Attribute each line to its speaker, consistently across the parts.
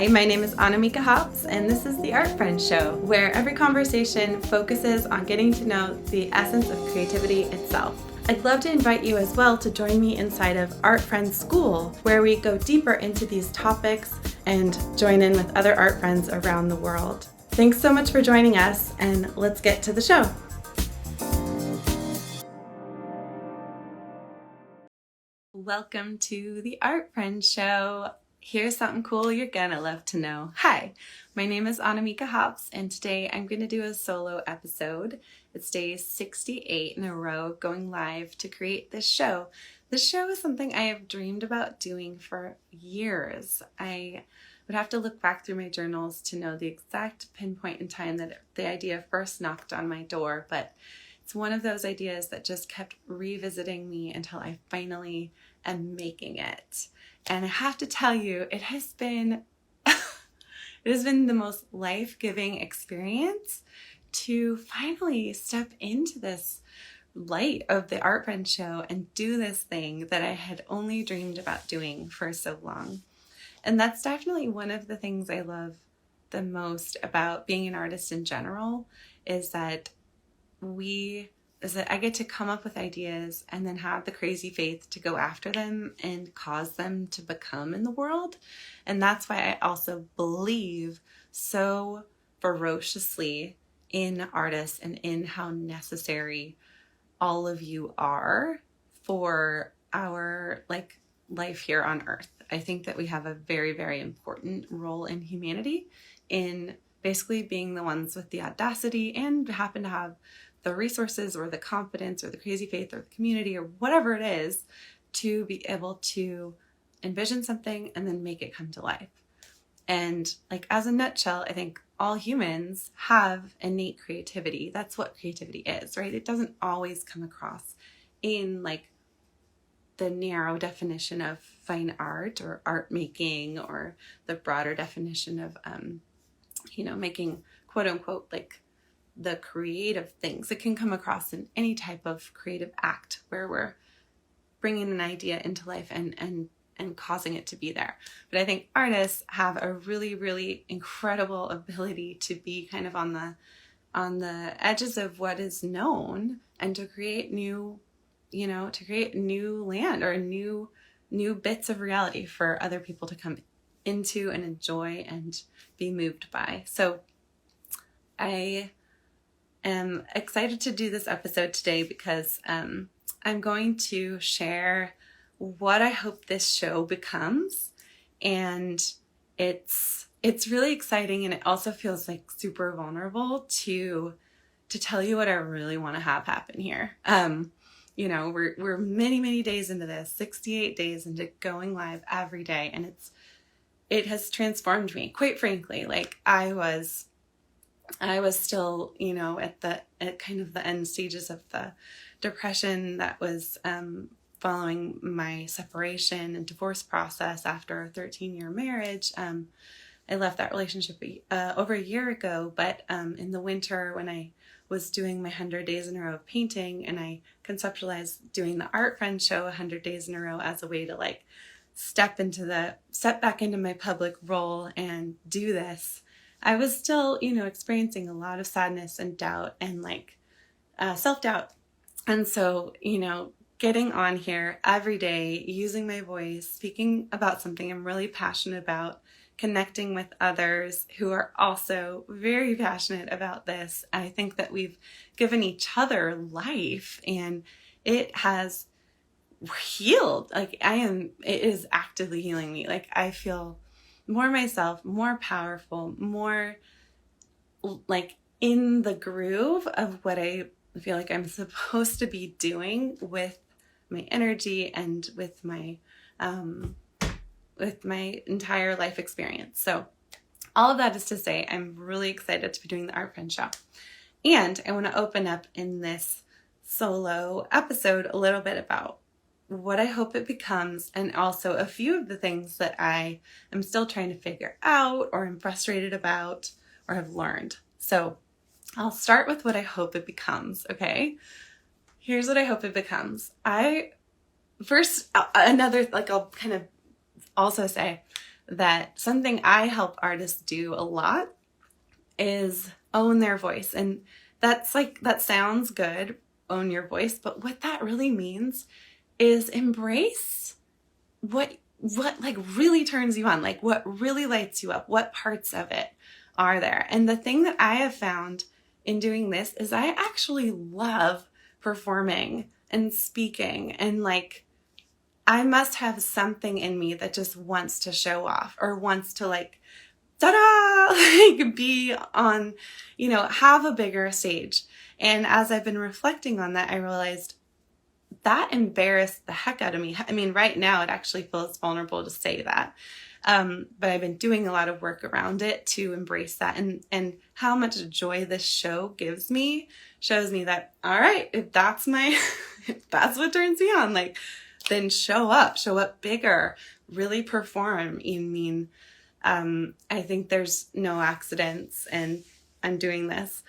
Speaker 1: Hi, my name is Annamieka, and this is the Art Friends Show, where every conversation focuses on getting to know the essence of creativity itself. I'd love to invite you as well to join me inside of Art Friends School, where we go deeper into these topics and join in with other art friends around the world. Thanks so much for joining us, and let's get to the show. Welcome to the Art Friends Show. Here's something cool you're gonna love to know. Hi, my name is Annamieka, and today I'm gonna do a solo episode. It's day 68 in a row going live to create this show. This show is something I have dreamed about doing for years. I would have to look back through my journals to know the exact pinpoint in time that the idea first knocked on my door, but it's one of those ideas that just kept revisiting me until I finally am making it. And I have to tell you, it has been the most life-giving experience to finally step into this light of the Art Friends Show and do this thing that I had only dreamed about doing for so long. And that's definitely one of the things I love the most about being an artist in general, is that I get to come up with ideas and then have the crazy faith to go after them and cause them to become in the world. And that's why I also believe so ferociously in artists and in how necessary all of you are for our life here on Earth. I think that we have a very, very important role in humanity in basically being the ones with the audacity and happen to have the resources or the confidence or the crazy faith or the community or whatever it is to be able to envision something and then make it come to life. And as a nutshell, I think all humans have innate creativity. That's what creativity is, right? It doesn't always come across in the narrow definition of fine art or art making, or the broader definition of, making quote unquote the creative things. It can come across in any type of creative act where we're bringing an idea into life and causing it to be there. But I think artists have a really, really incredible ability to be kind of on the edges of what is known and to create new land or new bits of reality for other people to come into and enjoy and be moved by. So I am excited to do this episode today because I'm going to share what I hope this show becomes, and it's really exciting, and it also feels super vulnerable to tell you what I really want to have happen here. We're many days into this, 68 days into going live every day, and it has transformed me, quite frankly. I was still, at kind of the end stages of the depression that was following my separation and divorce process after a 13-year marriage. I left that relationship over a year ago, but in the winter when I was doing my 100 days in a row of painting, and I conceptualized doing the Art Friends Show 100 days in a row as a way to step back into my public role and do this, I was still, experiencing a lot of sadness and doubt and self-doubt. And so, getting on here every day, using my voice, speaking about something I'm really passionate about, connecting with others who are also very passionate about this. I think that we've given each other life, and it has healed. It is actively healing me. I feel more myself, more powerful, more in the groove of what I feel like I'm supposed to be doing with my energy and with my entire life experience. So all of that is to say, I'm really excited to be doing the Art Friends Show. And I want to open up in this solo episode a little bit about what I hope it becomes, and also a few of the things that I am still trying to figure out or am frustrated about or have learned. So I'll start with what I hope it becomes, okay? Here's what I hope it becomes. I'll kind of also say, that something I help artists do a lot is own their voice. And that's like, that sounds good, own your voice, but what that really means is embrace what like really turns you on, like what really lights you up, what parts of it are there. And the thing that I have found in doing this is I actually love performing and speaking, and like I must have something in me that just wants to show off or wants to like, ta-da, like be on, have a bigger stage. And as I've been reflecting on that, I realized that embarrassed the heck out of me. I mean, right now it actually feels vulnerable to say that. But I've been doing a lot of work around it to embrace that, and how much joy this show gives me shows me that, all right, if that's if that's what turns me on, like, then show up bigger, really perform. I think there's no accidents, and I'm doing this.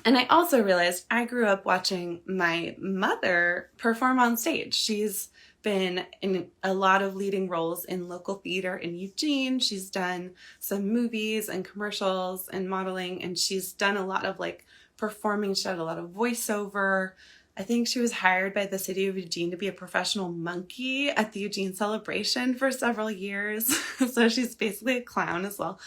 Speaker 1: And I also realized I grew up watching my mother perform on stage. She's been in a lot of leading roles in local theater in Eugene. She's done some movies and commercials and modeling, and she's done a lot of like performing. She had a lot of voiceover. I think she was hired by the city of Eugene to be a professional monkey at the Eugene Celebration for several years. So she's basically a clown as well.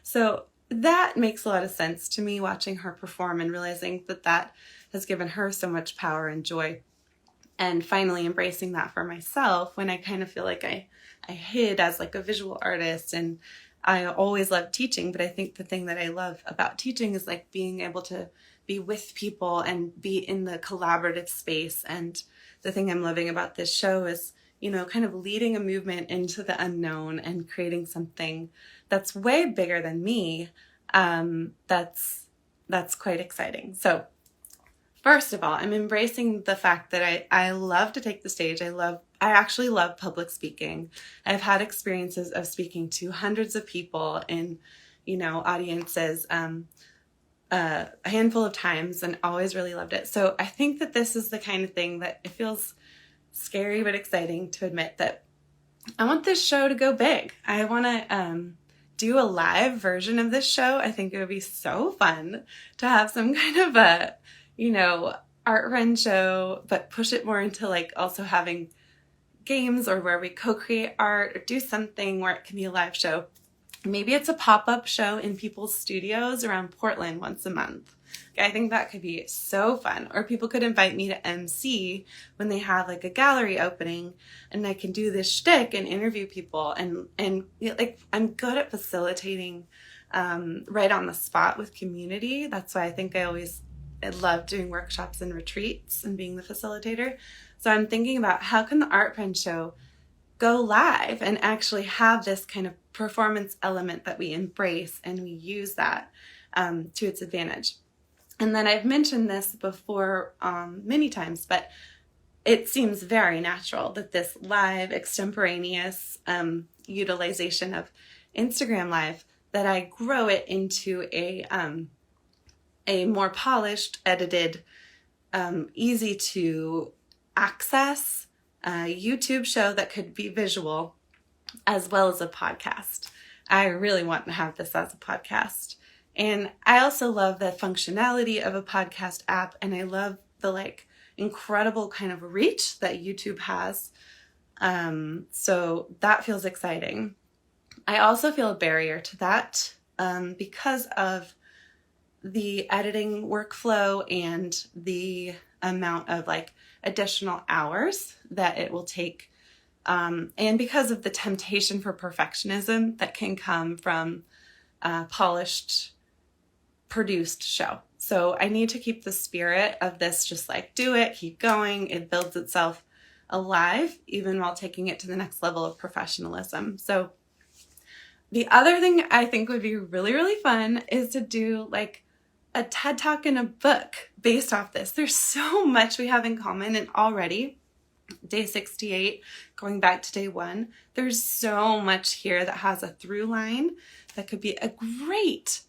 Speaker 1: So that makes a lot of sense to me, watching her perform and realizing that has given her so much power and joy. And finally embracing that for myself when I kind of feel like I hid as like a visual artist, and I always loved teaching, but I think the thing that I love about teaching is like being able to be with people and be in the collaborative space. And the thing I'm loving about this show is, kind of leading a movement into the unknown and creating something that's way bigger than me. That's quite exciting. So first of all, I'm embracing the fact that I love to take the stage. I actually love public speaking. I've had experiences of speaking to hundreds of people in, audiences, a handful of times, and always really loved it. So I think that this is the kind of thing that it feels scary but exciting to admit that I want this show to go big. I want to do a live version of this show. I think it would be so fun to have some kind of a, art run show, but push it more into like also having games or where we co-create art or do something where it can be a live show. Maybe it's a pop-up show in people's studios around Portland once a month. I think that could be so fun. Or people could invite me to MC when they have like a gallery opening, and I can do this shtick and interview people. And like I'm good at facilitating right on the spot with community. That's why I think I love doing workshops and retreats and being the facilitator. So I'm thinking about how can the Art Friend show go live and actually have this kind of performance element that we embrace and we use that to its advantage. And then I've mentioned this before many times, but it seems very natural that this live extemporaneous utilization of Instagram Live, that I grow it into a more polished, edited, easy to access YouTube show that could be visual as well as a podcast. I really want to have this as a podcast. And I also love the functionality of a podcast app, and I love the like incredible kind of reach that YouTube has. So that feels exciting. I also feel a barrier to that because of the editing workflow and the amount of like additional hours that it will take. And because of the temptation for perfectionism that can come from polished, produced show. So I need to keep the spirit of this, just like do it, keep going. It builds itself alive, even while taking it to the next level of professionalism. So the other thing I think would be really, really fun is to do like a TED Talk and a book based off this. There's so much we have in common, and already day 68, going back to day 1, there's so much here that has a through line that could be a great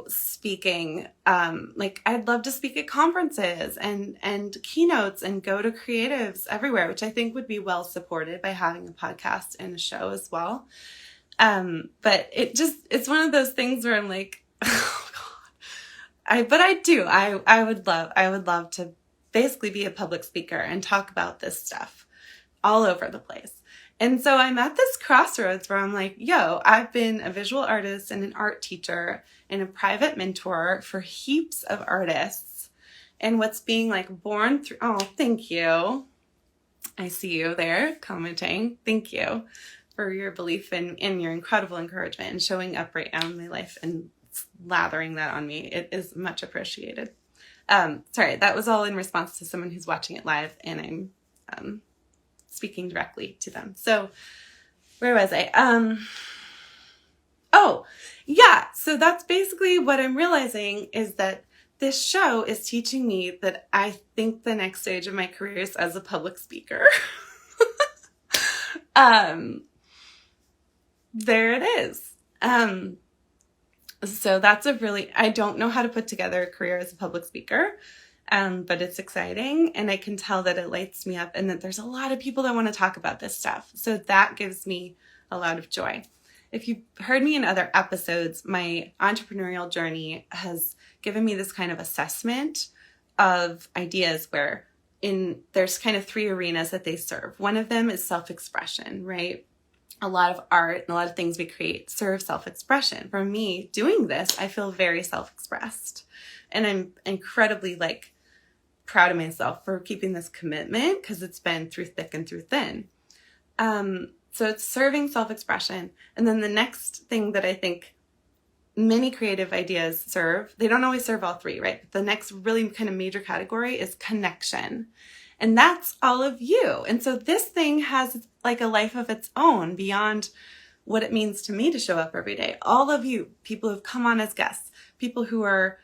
Speaker 1: speaking. Like I'd love to speak at conferences and keynotes and go to creatives everywhere, which I think would be well supported by having a podcast and a show as well. But it's one of those things where I'm like, oh God. I would love to basically be a public speaker and talk about this stuff all over the place. And so I'm at this crossroads where I'm like, yo, I've been a visual artist and an art teacher and a private mentor for heaps of artists. And what's being like born through, oh, thank you. I see you there commenting. Thank you for your belief in your incredible encouragement and showing up right now in my life and lathering that on me. It is much appreciated. Sorry, that was all in response to someone who's watching it live, and I'm speaking directly to them. So where was I? Oh, yeah. So that's basically what I'm realizing, is that this show is teaching me that I think the next stage of my career is as a public speaker. There it is. So that's I don't know how to put together a career as a public speaker. But it's exciting, and I can tell that it lights me up and that there's a lot of people that want to talk about this stuff. So that gives me a lot of joy. If you've heard me in other episodes, my entrepreneurial journey has given me this kind of assessment of ideas where there's kind of 3 arenas that they serve. One of them is self-expression, right? A lot of art and a lot of things we create serve self-expression. For me, doing this, I feel very self-expressed. And I'm incredibly proud of myself for keeping this commitment, because it's been through thick and through thin. So it's serving self-expression. And then the next thing that I think many creative ideas serve, they don't always serve all 3, right? But the next really kind of major category is connection. And that's all of you. And so this thing has like a life of its own beyond what it means to me to show up every day. All of you, people who've come on as guests, people who are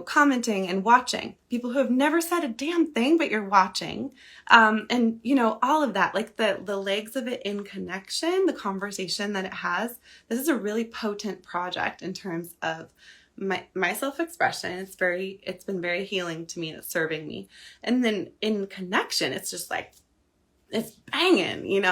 Speaker 1: commenting and watching, people who have never said a damn thing, but you're watching. And all of that, like the legs of it in connection, the conversation that it has. This is a really potent project in terms of my self-expression. It's been very healing to me, and it's serving me. And then in connection, it's just like, it's banging,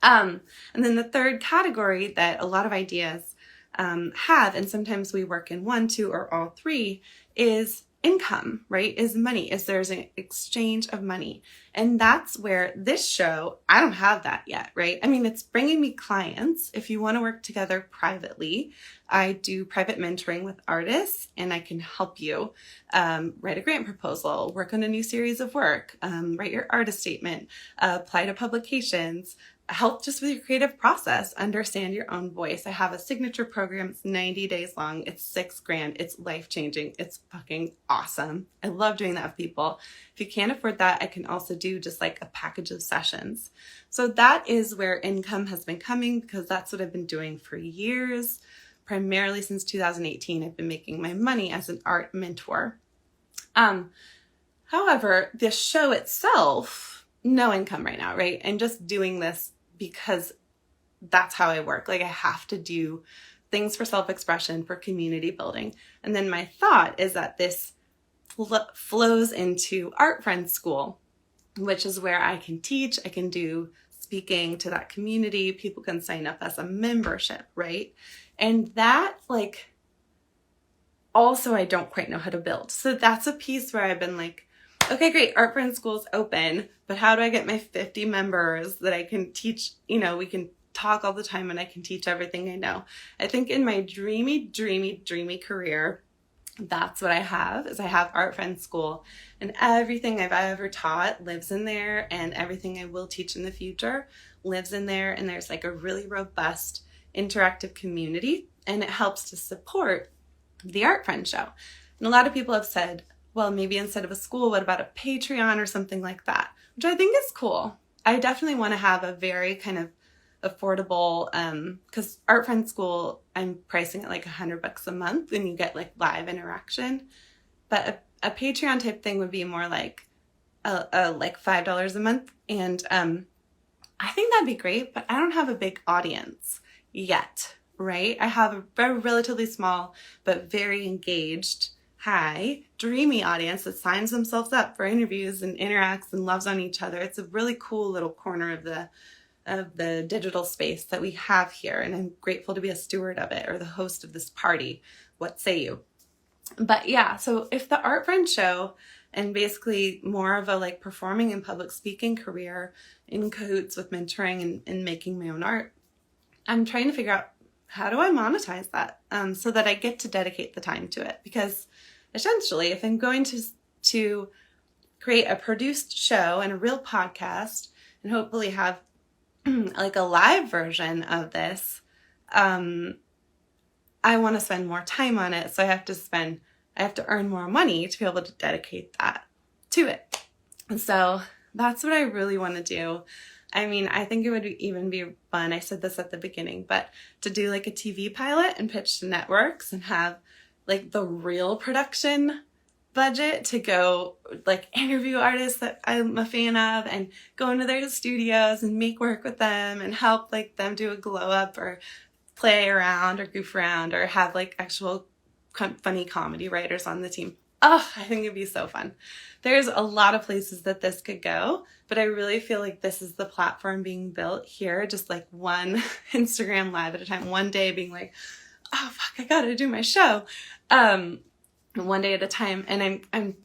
Speaker 1: And then the third category that a lot of ideas have, and sometimes we work in 1, 2, or all 3, is income, right? Is money, there's an exchange of money. And that's where this show, I don't have that yet, right? I mean, it's bringing me clients. If you want to work together privately, I do private mentoring with artists, and I can help you write a grant proposal, work on a new series of work, write your artist statement, apply to publications, help just with your creative process, understand your own voice. I have a signature program. It's 90 days long. It's $6,000. It's life-changing. It's fucking awesome. I love doing that with people. If you can't afford that, I can also do just like a package of sessions. So that is where income has been coming, because that's what I've been doing for years. Primarily since 2018, I've been making my money as an art mentor. However, the show itself, no income right now, right? I'm just doing this because that's how I work. Like, I have to do things for self-expression, for community building. And then my thought is that this flows into Art Friends School, which is where I can teach, I can do speaking to that community. People can sign up as a membership, right? And that, also I don't quite know how to build. So that's a piece where I've been like, okay, great, Art Friends School's open, but how do I get my 50 members that I can teach? We can talk all the time and I can teach everything I know. I think in my dreamy career, that's what I have, is I have Art Friends School, and everything I've ever taught lives in there, and everything I will teach in the future lives in there. And there's like a really robust interactive community, and it helps to support the Art Friend Show. And a lot of people have said, well, maybe instead of a school, what about a Patreon or something like that? Which I think is cool. I definitely want to have a very kind of affordable, because Art Friends School, I'm pricing it like $100 a month, and you get like live interaction. But a Patreon type thing would be more like like $5 a month. And I think that'd be great, but I don't have a big audience yet, right? I have a relatively small but very engaged, dreamy audience that signs themselves up for interviews and interacts and loves on each other. It's a really cool little corner of the digital space that we have here, and I'm grateful to be a steward of it, or the host of this party. What say you? But yeah, so if the Art Friend Show and basically more of a like performing and public speaking career in cahoots with mentoring and making my own art, I'm trying to figure out, how do I monetize that so that I get to dedicate the time to it? Because essentially, if I'm going to create a produced show and a real podcast and hopefully have like a live version of this, I want to spend more time on it. So I have to earn more money to be able to dedicate that to it. And so that's what I really want to do. I mean, I think it would even be fun, I said this at the beginning, but to do like a TV pilot and pitch to networks and have like the real production budget to go like interview artists that I'm a fan of and go into their studios and make work with them and help like them do a glow up or play around or goof around or have like actual funny comedy writers on the team. Oh, I think it'd be so fun. There's a lot of places that this could go, but I really feel like this is the platform being built here, just like one Instagram live at a time, one day being like, oh fuck, I gotta do my show. One day at a time. And I'm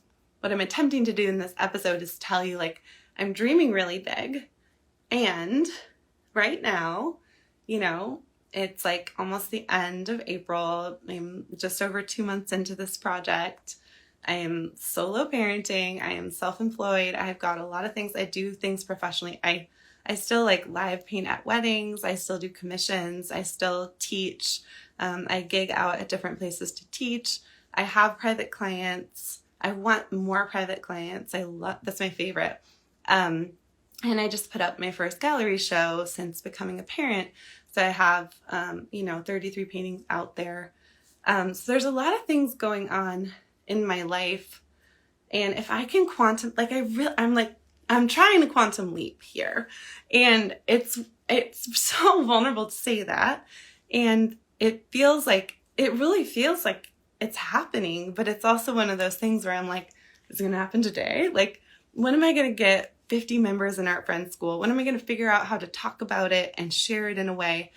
Speaker 1: what I'm attempting to do in this episode is tell you like, I'm dreaming really big. And right now, you know, it's like almost the end of April. I'm just over 2 months into this project. I am solo parenting. I am self-employed. I've got a lot of things. I do things professionally. I still like live paint at weddings. I still do commissions. I still teach. I gig out at different places to teach. I have private clients. I want more private clients. That's my favorite. And I just put up my first gallery show since becoming a parent. So I have, 33 paintings out there. So there's a lot of things going on in my life. And if I can I'm trying to quantum leap here. And it's so vulnerable to say that. And it really feels like it's happening, but it's also one of those things where I'm like, is it going to happen today? Like, when am I going to get 50 members in Art Friend School? When am I going to figure out how to talk about it and share it in a way?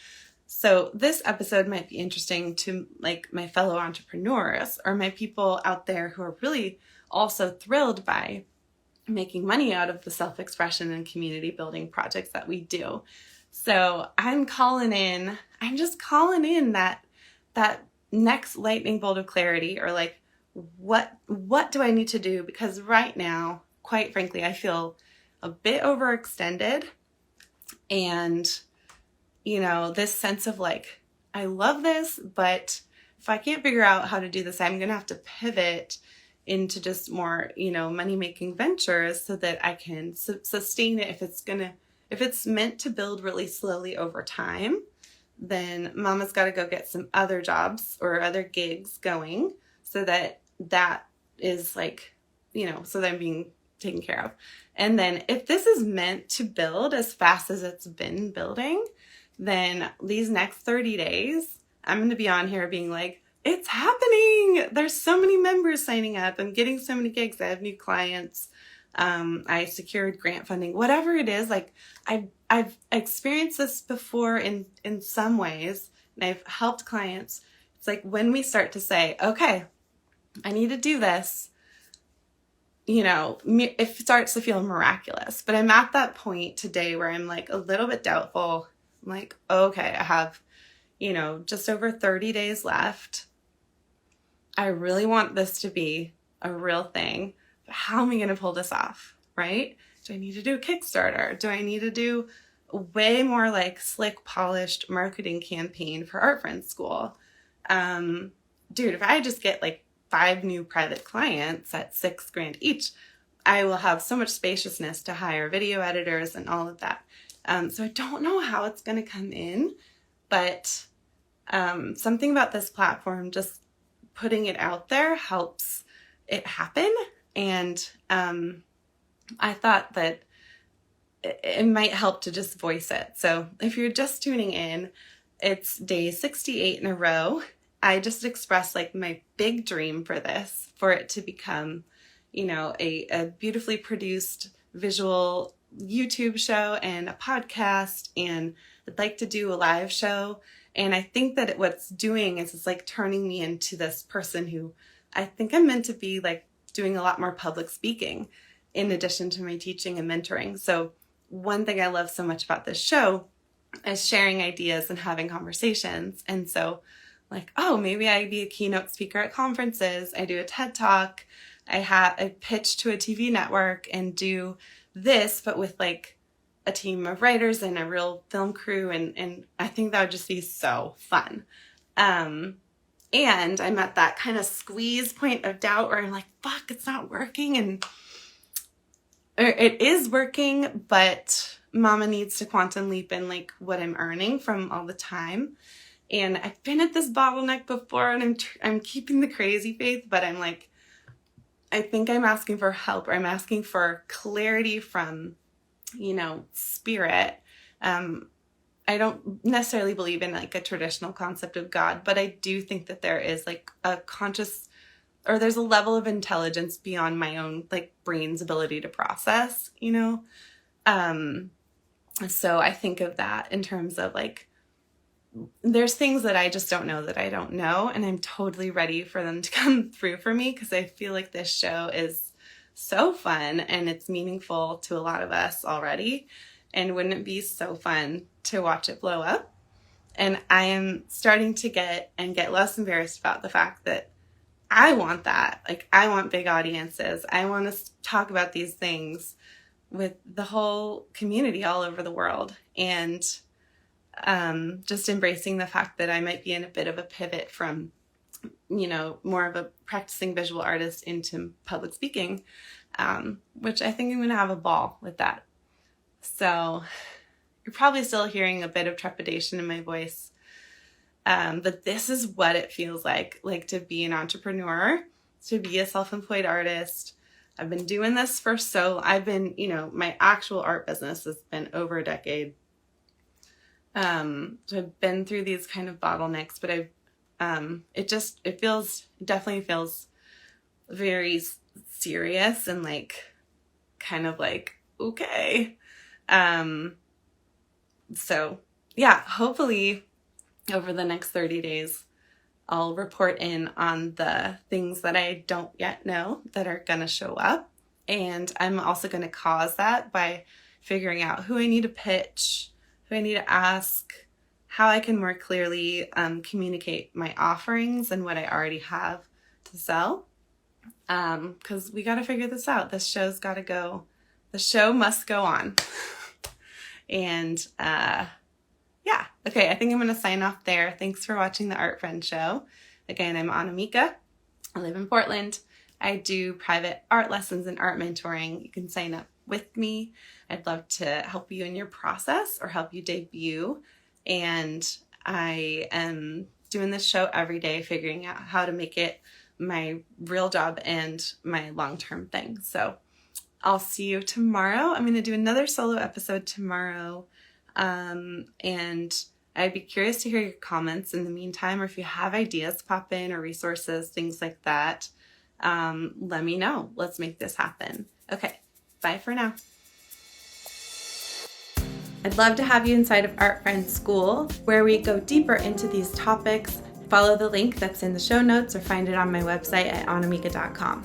Speaker 1: So this episode might be interesting to like my fellow entrepreneurs or my people out there who are really also thrilled by making money out of the self-expression and community building projects that we do. So I'm just calling in that next lightning bolt of clarity, or like, what do I need to do? Because right now, quite frankly, I feel a bit overextended, and this sense of like, I love this, but if I can't figure out how to do this, I'm gonna have to pivot into just more money-making ventures so that I can sustain it. If it's meant to build really slowly over time, then mama's got to go get some other jobs or other gigs going so that is like, so that I'm being taken care of. And then if this is meant to build as fast as it's been building, then these next 30 days, I'm going to be on here being like, it's happening. There's so many members signing up. I'm getting so many gigs. I have new clients. I secured grant funding, whatever it is. Like I've experienced this before in some ways, and I've helped clients. It's like when we start to say, okay, I need to do this, it starts to feel miraculous. But I'm at that point today where I'm like a little bit doubtful. I'm like, okay, I have, just over 30 days left. I really want this to be a real thing. But how am I going to pull this off, right? Do I need to do a Kickstarter? Do I need to do a way more like slick, polished marketing campaign for Art Friend School? Dude, if I just get like 5 new private clients at $6,000 each, I will have so much spaciousness to hire video editors and all of that. So I don't know how it's going to come in, but something about this platform, just putting it out there, helps it happen. And I thought that it might help to just voice it. So if you're just tuning in, it's day 68 in a row. I just expressed like my big dream for this, for it to become, a beautifully produced visual YouTube show and a podcast, and I'd like to do a live show. And I think that what's doing is it's like turning me into this person who I think I'm meant to be like doing a lot more public speaking in addition to my teaching and mentoring. So one thing I love so much about this show is sharing ideas and having conversations. And so like, oh, maybe I'd be a keynote speaker at conferences. I do a TED Talk. I pitch to a TV network and do this, but with like a team of writers and a real film crew. And I think that would just be so fun. And I'm at that kind of squeeze point of doubt where I'm like, fuck, it's not working. And it is working, but mama needs to quantum leap in like what I'm earning from all the time. And I've been at this bottleneck before, and I'm keeping the crazy faith, but I'm like, I think I'm asking for help, or I'm asking for clarity from, spirit. I don't necessarily believe in like a traditional concept of God, but I do think that there is like a conscious, or there's a level of intelligence beyond my own like brain's ability to process, So I think of that in terms of like, there's things that I just don't know that I don't know, and I'm totally ready for them to come through for me, because I feel like this show is so fun and it's meaningful to a lot of us already. And wouldn't it be so fun to watch it blow up? And I am starting to get less embarrassed about the fact that I want that. Like, I want big audiences. I want to talk about these things with the whole community all over the world. And just embracing the fact that I might be in a bit of a pivot from, more of a practicing visual artist into public speaking, which I think I'm going to have a ball with that. So you're probably still hearing a bit of trepidation in my voice. But this is what it feels like to be an entrepreneur, to be a self-employed artist. I've been doing this my actual art business has been over a decade. So I've been through these kind of bottlenecks, but it definitely feels very serious and like, kind of like, okay. So yeah, hopefully over the next 30 days, I'll report in on the things that I don't yet know that are going to show up. And I'm also going to cause that by figuring out who I need to pitch, who I need to ask, how I can more clearly communicate my offerings and what I already have to sell. Because we got to figure this out. This show's got to go. The show must go on. And yeah, okay, I think I'm going to sign off there. Thanks for watching the Art Friend Show. Again, I'm Annamieka. I live in Portland. I do private art lessons and art mentoring. You can sign up with me. I'd love to help you in your process or help you debut. And I am doing this show every day, figuring out how to make it my real job and my long-term thing. So I'll see you tomorrow. I'm going to do another solo episode tomorrow. And I'd be curious to hear your comments in the meantime, or if you have ideas pop in or resources, things like that. Let me know. Let's make this happen. Okay. Bye for now. I'd love to have you inside of Art Friend School, where we go deeper into these topics. Follow the link that's in the show notes or find it on my website at annamieka.com.